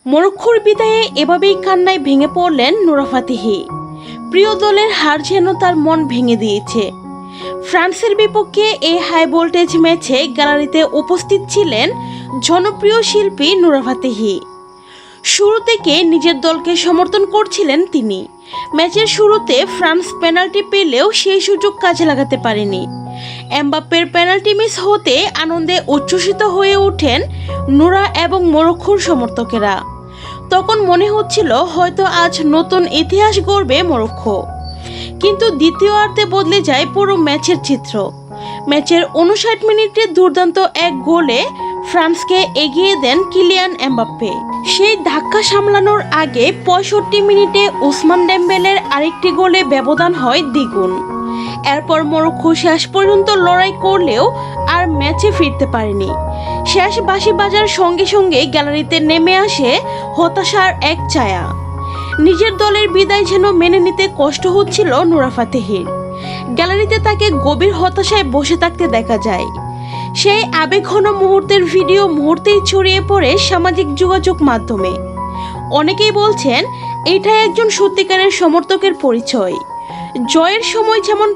মরক্কোর বিদায়ে এভাবেই কান্নায় ভেঙে পড়লেন নুরা ফাতেহি। প্রিয় দলের হার যেন তার মন ভেঙে দিয়েছে। ফ্রান্সের বিপক্ষে এই হাই ভোল্টেজ ম্যাচে গ্যালারিতে উপস্থিত ছিলেন জনপ্রিয় শিল্পী নুরা ফাতেহি। শুরু থেকে নিজের দলকে সমর্থন করছিলেন তিনি। ম্যাচের শুরুতে ফ্রান্স পেনাল্টি পেলেও সেই সুযোগ কাজে লাগাতে পারেনি। এমবাপ্পের পেনাল্টি মিস হতে আনন্দে উচ্ছ্বসিত হয়ে ওঠেন নুরা এবং মরক্কোর সমর্থকেরা। তখন মনে হচ্ছিল হয়তো আজ নতুন ইতিহাস গড়বে মরক্কো। কিন্তু দ্বিতীয়ার্ধে বদলে যায় পুরো ম্যাচের চিত্র। ম্যাচের 59 মিনিটে দুর্দান্ত এক গোলে ফ্রান্সকে এগিয়ে দেন কিলিয়ান এমবাপ্পে। সেই ধাক্কা সামলানোর আগে 65 মিনিটে ওসমান ডেম্বেলের আরেকটি গোলে ব্যবধান হয় দ্বিগুণ। এরপর মরক্কো শেষ পর্যন্ত লড়াই করলেও আর ম্যাচে ফিরতে পারেনি। শেষ বাঁশি বাজার সঙ্গে সঙ্গে গ্যালারিতে নেমে আসে হতাশার এক ছায়া। নিজের দলের বিদায় যেন মেনে নিতে কষ্ট হচ্ছিল নুরা ফাতেহির। গ্যালারিতে তাকে গভীর হতাশায় বসে থাকতে দেখা যায়। সেই আবেগঘন মুহূর্তের ভিডিও মুহূর্তেই ছড়িয়ে পড়ে সামাজিক যোগাযোগ মাধ্যমে। অনেকেই বলছেন এটাই একজন সত্যিকারের সমর্থকের পরিচয়। জয়ের সময় যেমন